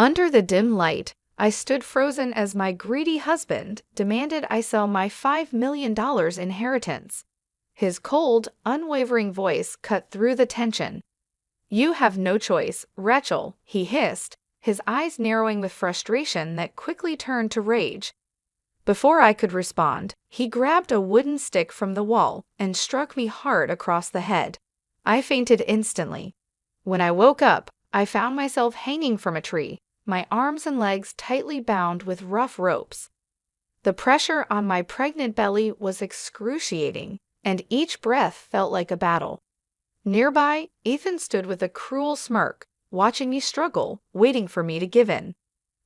Under the dim light, I stood frozen as my greedy husband demanded I sell my $5 million inheritance. His cold, unwavering voice cut through the tension. "You have no choice, Rachel," he hissed, his eyes narrowing with frustration that quickly turned to rage. Before I could respond, he grabbed a wooden stick from the wall and struck me hard across the head. I fainted instantly. When I woke up, I found myself hanging from a tree, my arms and legs tightly bound with rough ropes. The pressure on my pregnant belly was excruciating, and each breath felt like a battle. Nearby, Ethan stood with a cruel smirk, watching me struggle, waiting for me to give in.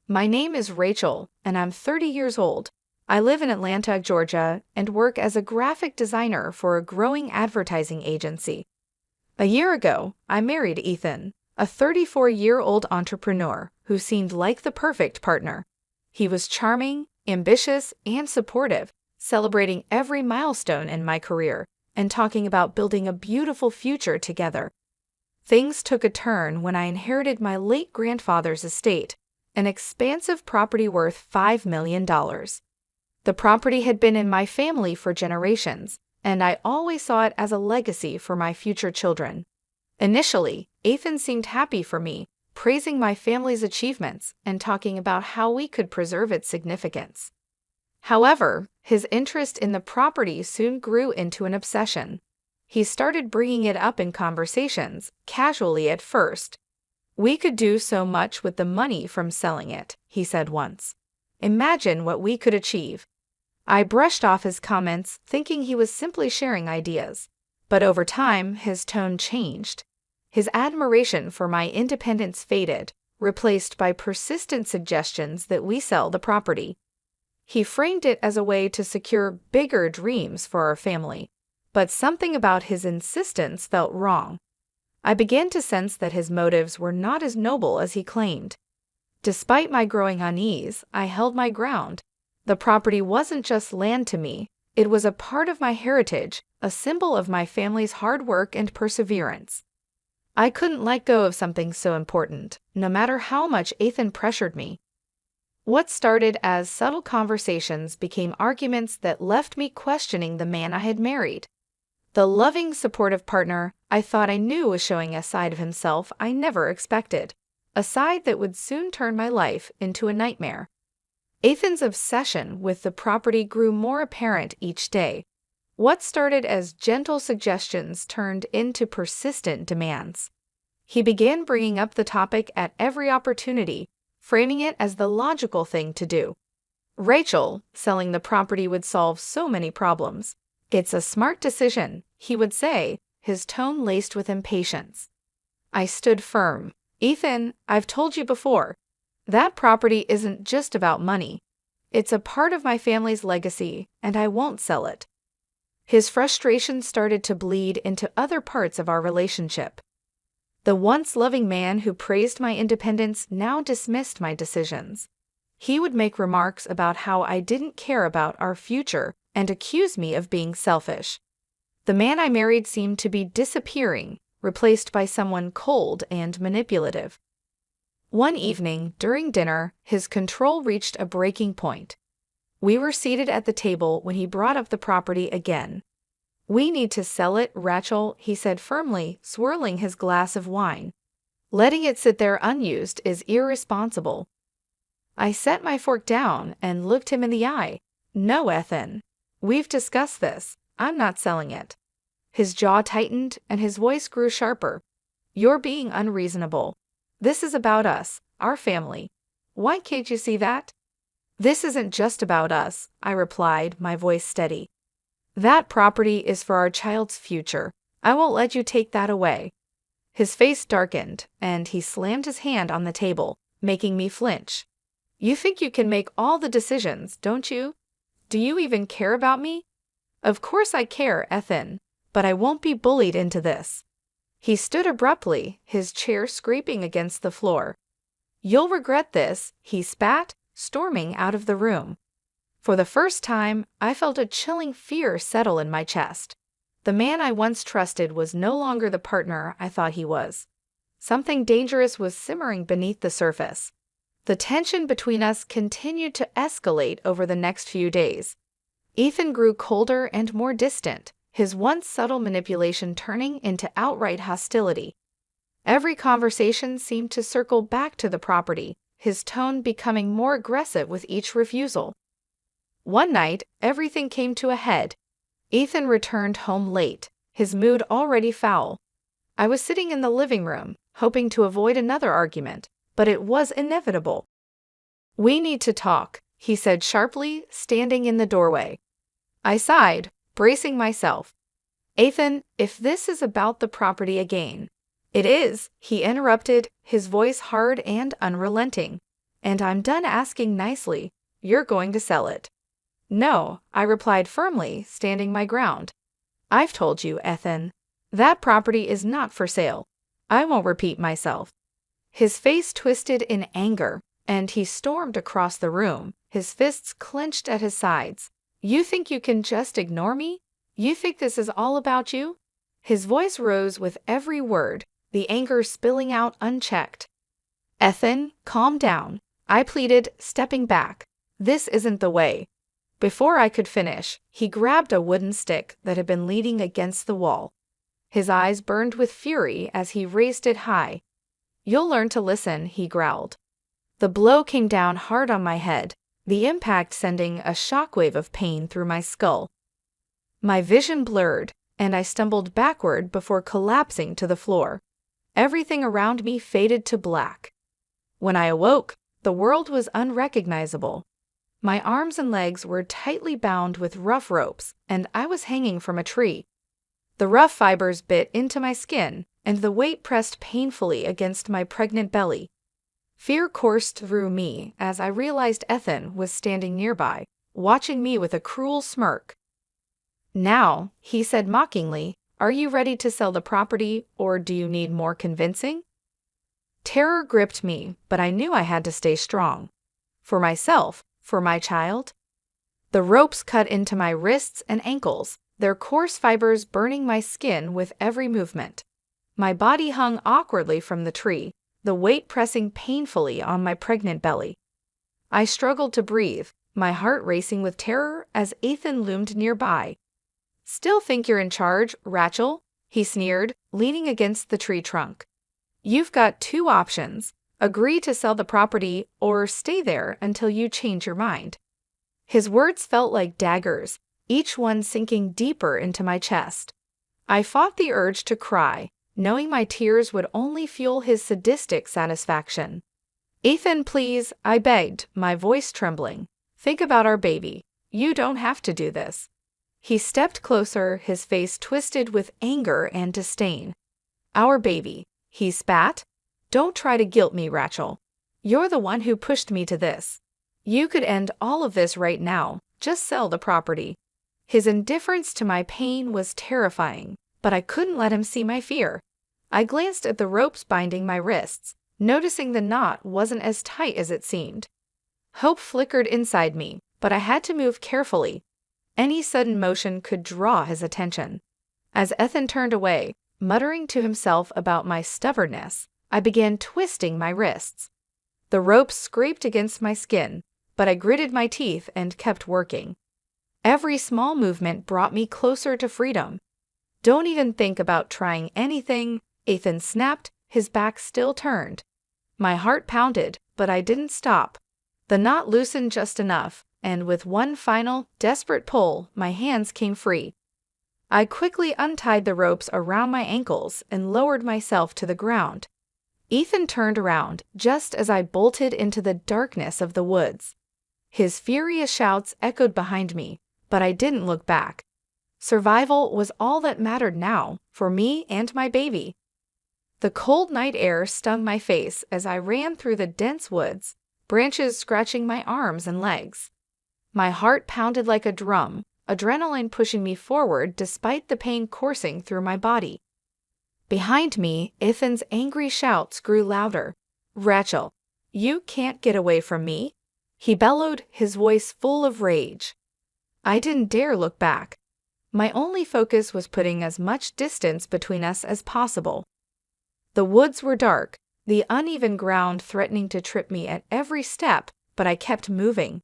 "My name is Rachel, and I'm 30 years old. I live in Atlanta, Georgia, and work as a graphic designer for a growing advertising agency. A year ago, I married Ethan, a 34-year-old entrepreneur who seemed like the perfect partner. He was charming, ambitious, and supportive, celebrating every milestone in my career and talking about building a beautiful future together. Things took a turn when I inherited my late grandfather's estate, an expansive property worth $5 million. The property had been in my family for generations, and I always saw it as a legacy for my future children. Initially, Ethan seemed happy for me, praising my family's achievements and talking about how we could preserve its significance. However, his interest in the property soon grew into an obsession. He started bringing it up in conversations, casually at first. "We could do so much with the money from selling it," he said once. "Imagine what we could achieve." I brushed off his comments, thinking he was simply sharing ideas. But over time, his tone changed. His admiration for my independence faded, replaced by persistent suggestions that we sell the property. He framed it as a way to secure bigger dreams for our family, but something about his insistence felt wrong. I began to sense that his motives were not as noble as he claimed. Despite my growing unease, I held my ground. The property wasn't just land to me, it was a part of my heritage, a symbol of my family's hard work and perseverance. I couldn't let go of something so important, no matter how much Ethan pressured me. What started as subtle conversations became arguments that left me questioning the man I had married. The loving, supportive partner I thought I knew was showing a side of himself I never expected, a side that would soon turn my life into a nightmare. Ethan's obsession with the property grew more apparent each day. What started as gentle suggestions turned into persistent demands. He began bringing up the topic at every opportunity, framing it as the logical thing to do. "Rachel, selling the property would solve so many problems. It's a smart decision," he would say, his tone laced with impatience. I stood firm. "Ethan, I've told you before. That property isn't just about money. It's a part of my family's legacy, and I won't sell it." His frustration started to bleed into other parts of our relationship. The once loving man who praised my independence now dismissed my decisions. He would make remarks about how I didn't care about our future and accuse me of being selfish. The man I married seemed to be disappearing, replaced by someone cold and manipulative. One evening, during dinner, his control reached a breaking point. We were seated at the table when he brought up the property again. "We need to sell it, Rachel," he said firmly, swirling his glass of wine. "Letting it sit there unused is irresponsible." I set my fork down and looked him in the eye. "No, Ethan. We've discussed this. I'm not selling it." His jaw tightened and his voice grew sharper. "You're being unreasonable. This is about us, our family. Why can't you see that?" "This isn't just about us," I replied, my voice steady. "That property is for our child's future. I won't let you take that away." His face darkened, and he slammed his hand on the table, making me flinch. "You think you can make all the decisions, don't you? Do you even care about me?" "Of course I care, Ethan, but I won't be bullied into this." He stood abruptly, his chair scraping against the floor. "You'll regret this," he spat, storming out of the room. For the first time, I felt a chilling fear settle in my chest. The man I once trusted was no longer the partner I thought he was. Something dangerous was simmering beneath the surface. The tension between us continued to escalate over the next few days. Ethan grew colder and more distant, his once subtle manipulation turning into outright hostility. Every conversation seemed to circle back to the property, his tone becoming more aggressive with each refusal. One night, everything came to a head. Ethan returned home late, his mood already foul. I was sitting in the living room, hoping to avoid another argument, but it was inevitable. "We need to talk," he said sharply, standing in the doorway. I sighed, bracing myself. "Ethan, if this is about the property again—" "It is," he interrupted, his voice hard and unrelenting. "And I'm done asking nicely. You're going to sell it." "No," I replied firmly, standing my ground. "I've told you, Ethan. That property is not for sale. I won't repeat myself." His face twisted in anger, and he stormed across the room, his fists clenched at his sides. "You think you can just ignore me? You think this is all about you?" His voice rose with every word, the anger spilling out unchecked. "Ethan, calm down," I pleaded, stepping back. "This isn't the way." Before I could finish, he grabbed a wooden stick that had been leaning against the wall. His eyes burned with fury as he raised it high. "You'll learn to listen," he growled. The blow came down hard on my head, the impact sending a shockwave of pain through my skull. My vision blurred, and I stumbled backward before collapsing to the floor. Everything around me faded to black. When I awoke, the world was unrecognizable. My arms and legs were tightly bound with rough ropes, and I was hanging from a tree. The rough fibers bit into my skin, and the weight pressed painfully against my pregnant belly. Fear coursed through me as I realized Ethan was standing nearby, watching me with a cruel smirk. "Now," he said mockingly, "are you ready to sell the property, or do you need more convincing?" Terror gripped me, but I knew I had to stay strong. For myself, for my child. The ropes cut into my wrists and ankles, their coarse fibers burning my skin with every movement. My body hung awkwardly from the tree, the weight pressing painfully on my pregnant belly. I struggled to breathe, my heart racing with terror as Ethan loomed nearby. "Still think you're in charge, Rachel?" he sneered, leaning against the tree trunk. "You've got two options. Agree to sell the property or stay there until you change your mind." His words felt like daggers, each one sinking deeper into my chest. I fought the urge to cry, knowing my tears would only fuel his sadistic satisfaction. "Ethan, please," I begged, my voice trembling. "Think about our baby. You don't have to do this." He stepped closer, his face twisted with anger and disdain. "Our baby," he spat. "Don't try to guilt me, Rachel. You're the one who pushed me to this. You could end all of this right now, just sell the property." His indifference to my pain was terrifying, but I couldn't let him see my fear. I glanced at the ropes binding my wrists, noticing the knot wasn't as tight as it seemed. Hope flickered inside me, but I had to move carefully. Any sudden motion could draw his attention. As Ethan turned away, muttering to himself about my stubbornness, I began twisting my wrists. The ropes scraped against my skin, but I gritted my teeth and kept working. Every small movement brought me closer to freedom. "Don't even think about trying anything," Ethan snapped, his back still turned. My heart pounded, but I didn't stop. The knot loosened just enough, and with one final, desperate pull, my hands came free. I quickly untied the ropes around my ankles and lowered myself to the ground. Ethan turned around just as I bolted into the darkness of the woods. His furious shouts echoed behind me, but I didn't look back. Survival was all that mattered now, for me and my baby. The cold night air stung my face as I ran through the dense woods, branches scratching my arms and legs. My heart pounded like a drum, adrenaline pushing me forward despite the pain coursing through my body. Behind me, Ethan's angry shouts grew louder. "Rachel, you can't get away from me!" he bellowed, his voice full of rage. I didn't dare look back. My only focus was putting as much distance between us as possible. The woods were dark, the uneven ground threatening to trip me at every step, but I kept moving.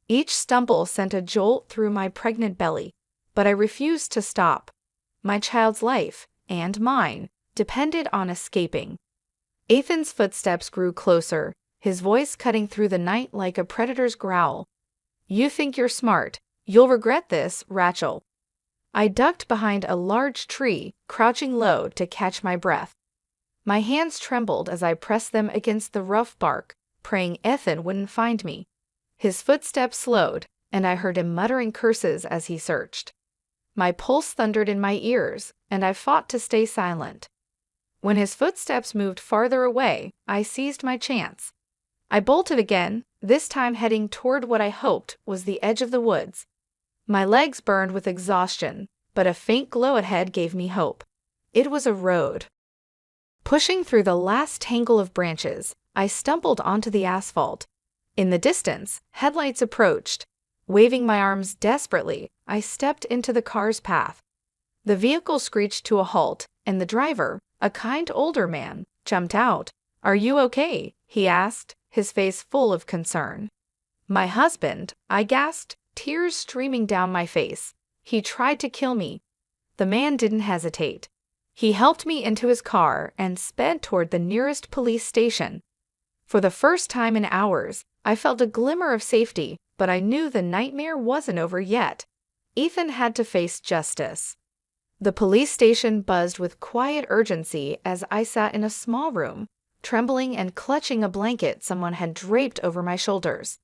Each stumble sent a jolt through my pregnant belly, but I refused to stop. My child's life, and mine, depended on escaping. Ethan's footsteps grew closer, his voice cutting through the night like a predator's growl. "You think you're smart. You'll regret this, Rachel." I ducked behind a large tree, crouching low to catch my breath. My hands trembled as I pressed them against the rough bark, praying Ethan wouldn't find me. His footsteps slowed, and I heard him muttering curses as he searched. My pulse thundered in my ears, and I fought to stay silent. When his footsteps moved farther away, I seized my chance. I bolted again, this time heading toward what I hoped was the edge of the woods. My legs burned with exhaustion, but a faint glow ahead gave me hope. It was a road. Pushing through the last tangle of branches, I stumbled onto the asphalt. In the distance, headlights approached. Waving my arms desperately, I stepped into the car's path. The vehicle screeched to a halt, and the driver, a kind older man, jumped out. "Are you okay?" he asked, his face full of concern. "My husband," I gasped, tears streaming down my face. "He tried to kill me." The man didn't hesitate. He helped me into his car and sped toward the nearest police station. For the first time in hours, I felt a glimmer of safety, but I knew the nightmare wasn't over yet. Ethan had to face justice. The police station buzzed with quiet urgency as I sat in a small room, trembling and clutching a blanket someone had draped over my shoulders.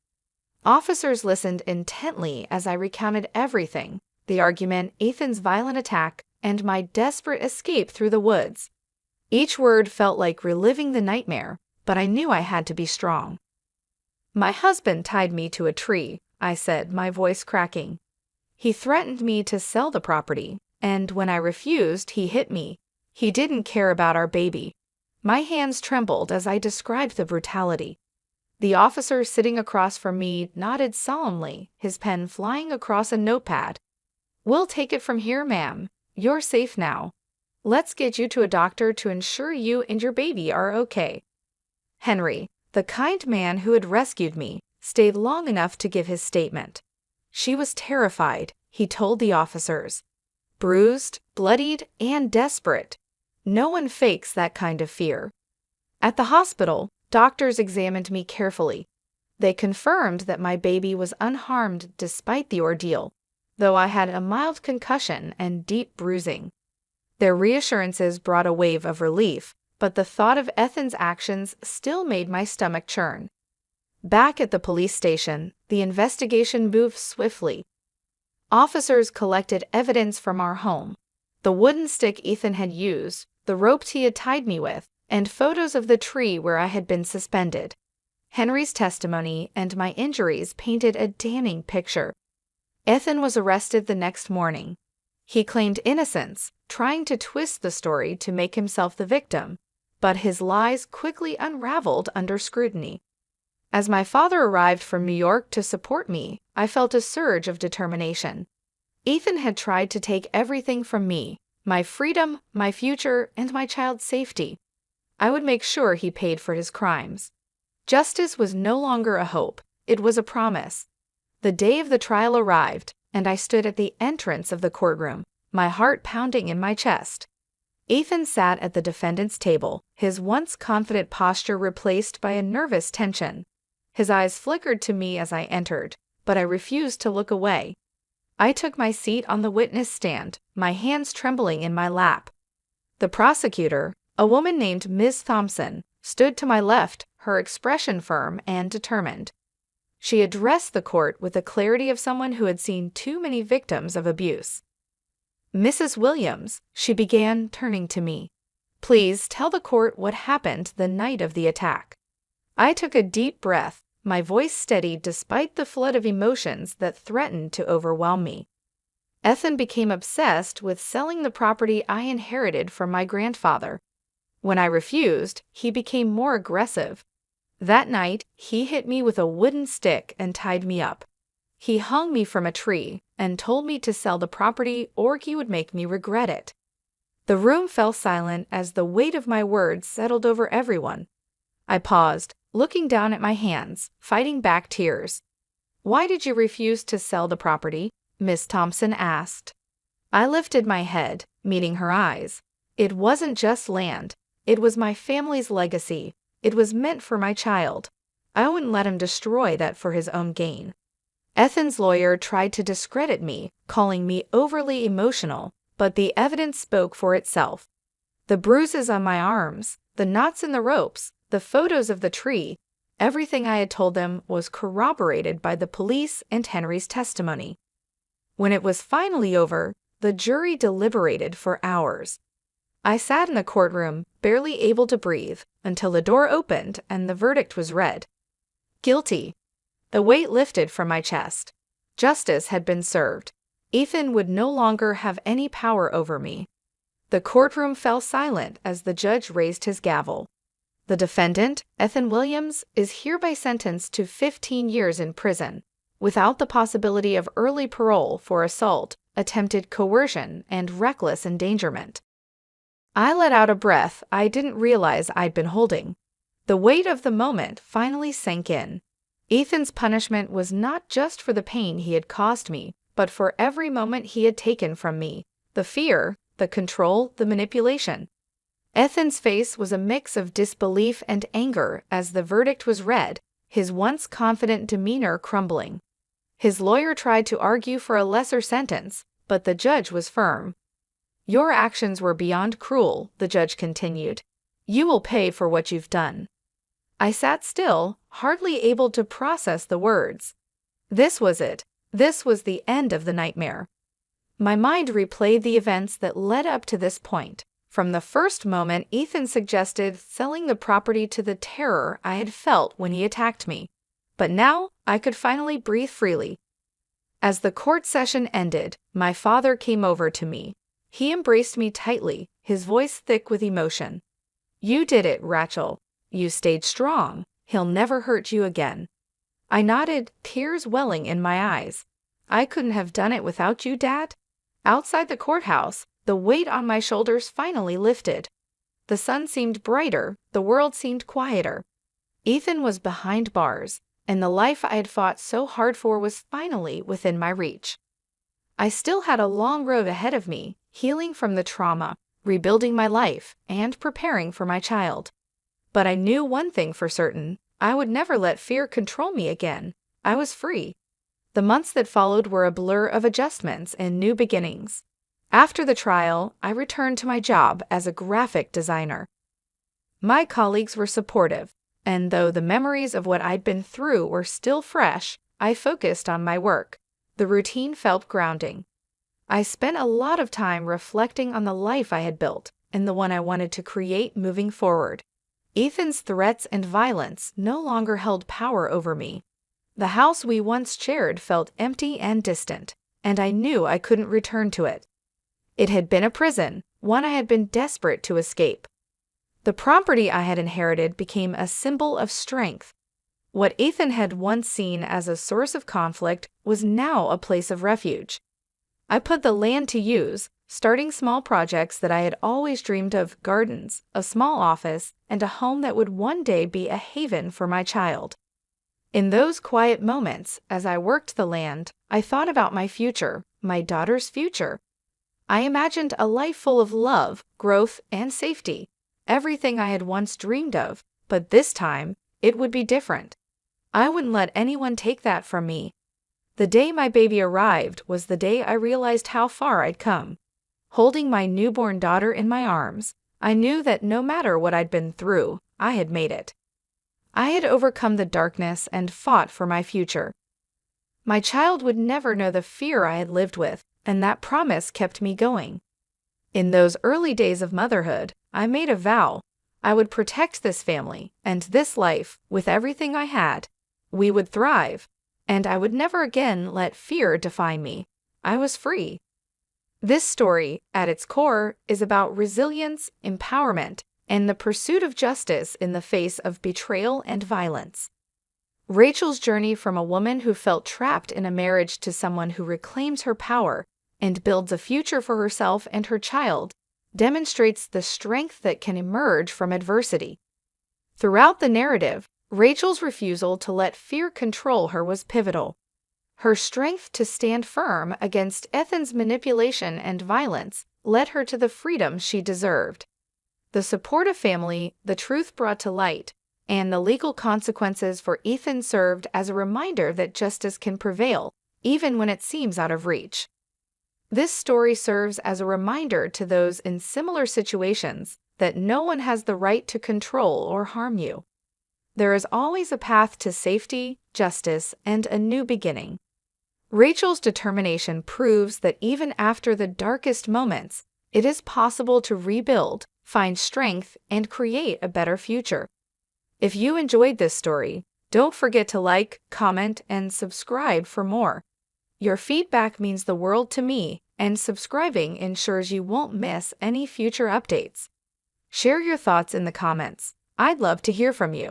Officers listened intently as I recounted everything: the argument, Ethan's violent attack, and my desperate escape through the woods. Each word felt like reliving the nightmare, but I knew I had to be strong. "My husband tied me to a tree," I said, my voice cracking. "He threatened me to sell the property, and when I refused, he hit me. He didn't care about our baby." My hands trembled as I described the brutality. The officer sitting across from me nodded solemnly, his pen flying across a notepad. "We'll take it from here, ma'am. You're safe now. Let's get you to a doctor to ensure you and your baby are okay." Henry, the kind man who had rescued me, stayed long enough to give his statement. "She was terrified," he told the officers. "Bruised, bloodied, and desperate. No one fakes that kind of fear." At the hospital, doctors examined me carefully. They confirmed that my baby was unharmed despite the ordeal, though I had a mild concussion and deep bruising. Their reassurances brought a wave of relief, but the thought of Ethan's actions still made my stomach churn. Back at the police station, the investigation moved swiftly. Officers collected evidence from our home: the wooden stick Ethan had used, the ropes he had tied me with, and photos of the tree where I had been suspended. Henry's testimony and my injuries painted a damning picture. Ethan was arrested the next morning. He claimed innocence, trying to twist the story to make himself the victim, but his lies quickly unraveled under scrutiny. As my father arrived from New York to support me, I felt a surge of determination. Ethan had tried to take everything from me: my freedom, my future, and my child's safety. I would make sure he paid for his crimes. Justice was no longer a hope, it was a promise. The day of the trial arrived, and I stood at the entrance of the courtroom, my heart pounding in my chest. Ethan sat at the defendant's table, his once confident posture replaced by a nervous tension. His eyes flickered to me as I entered, but I refused to look away. I took my seat on the witness stand, my hands trembling in my lap. The prosecutor, a woman named Ms. Thompson, stood to my left, her expression firm and determined. She addressed the court with the clarity of someone who had seen too many victims of abuse. "Mrs. Williams," she began, turning to me, "please tell the court what happened the night of the attack." I took a deep breath, my voice steady despite the flood of emotions that threatened to overwhelm me. Ethan became obsessed with selling the property I inherited from my grandfather. When I refused, he became more aggressive. That night, he hit me with a wooden stick and tied me up. He hung me from a tree and told me to sell the property or he would make me regret it. The room fell silent as the weight of my words settled over everyone. I paused, looking down at my hands, fighting back tears. "Why did you refuse to sell the property?" Miss Thompson asked. I lifted my head, meeting her eyes. It wasn't just land. It was my family's legacy. It was meant for my child. I wouldn't let him destroy that for his own gain. Ethan's lawyer tried to discredit me, calling me overly emotional, but the evidence spoke for itself. The bruises on my arms, the knots in the ropes, the photos of the tree, everything I had told them was corroborated by the police and Henry's testimony. When it was finally over, the jury deliberated for hours. I sat in the courtroom, barely able to breathe, until the door opened and the verdict was read. Guilty. The weight lifted from my chest. Justice had been served. Ethan would no longer have any power over me. The courtroom fell silent as the judge raised his gavel. The defendant, Ethan Williams, is hereby sentenced to 15 years in prison, without the possibility of early parole for assault, attempted coercion, and reckless endangerment. I let out a breath I didn't realize I'd been holding. The weight of the moment finally sank in. Ethan's punishment was not just for the pain he had caused me, but for every moment he had taken from me, the fear, the control, the manipulation. Ethan's face was a mix of disbelief and anger as the verdict was read, his once confident demeanor crumbling. His lawyer tried to argue for a lesser sentence, but the judge was firm. "Your actions were beyond cruel," the judge continued. "You will pay for what you've done." I sat still, hardly able to process the words. This was it. This was the end of the nightmare. My mind replayed the events that led up to this point. From the first moment Ethan suggested selling the property to the terror I had felt when he attacked me. But now I could finally breathe freely. As the court session ended, my father came over to me. He embraced me tightly, his voice thick with emotion. "You did it, Rachel. You stayed strong. He'll never hurt you again." I nodded, tears welling in my eyes. "I couldn't have done it without you, Dad." Outside the courthouse, the weight on my shoulders finally lifted. The sun seemed brighter, the world seemed quieter. Ethan was behind bars, and the life I had fought so hard for was finally within my reach. I still had a long road ahead of me, healing from the trauma, rebuilding my life, and preparing for my child. But I knew one thing for certain: I would never let fear control me again. I was free. The months that followed were a blur of adjustments and new beginnings. After the trial, I returned to my job as a graphic designer. My colleagues were supportive, and though the memories of what I'd been through were still fresh, I focused on my work. The routine felt grounding. I spent a lot of time reflecting on the life I had built and the one I wanted to create moving forward. Ethan's threats and violence no longer held power over me. The house we once shared felt empty and distant, and I knew I couldn't return to it. It had been a prison, one I had been desperate to escape. The property I had inherited became a symbol of strength. What Ethan had once seen as a source of conflict was now a place of refuge. I put the land to use, starting small projects that I had always dreamed of: gardens, a small office, and a home that would one day be a haven for my child. In those quiet moments, as I worked the land, I thought about my future, my daughter's future. I imagined a life full of love, growth, and safety, everything I had once dreamed of, but this time, it would be different. I wouldn't let anyone take that from me. The day my baby arrived was the day I realized how far I'd come. Holding my newborn daughter in my arms, I knew that no matter what I'd been through, I had made it. I had overcome the darkness and fought for my future. My child would never know the fear I had lived with, and that promise kept me going. In those early days of motherhood, I made a vow: I would protect this family and this life with everything I had. We would thrive, and I would never again let fear define me. I was free. This story, at its core, is about resilience, empowerment, and the pursuit of justice in the face of betrayal and violence. Rachel's journey from a woman who felt trapped in a marriage to someone who reclaims her power and builds a future for herself and her child demonstrates the strength that can emerge from adversity. Throughout the narrative, Rachel's refusal to let fear control her was pivotal. Her strength to stand firm against Ethan's manipulation and violence led her to the freedom she deserved. The support of family, the truth brought to light, and the legal consequences for Ethan served as a reminder that justice can prevail, even when it seems out of reach. This story serves as a reminder to those in similar situations that no one has the right to control or harm you. There is always a path to safety, justice, and a new beginning. Rachel's determination proves that even after the darkest moments, it is possible to rebuild, find strength, and create a better future. If you enjoyed this story, don't forget to like, comment, and subscribe for more. Your feedback means the world to me, and subscribing ensures you won't miss any future updates. Share your thoughts in the comments. I'd love to hear from you.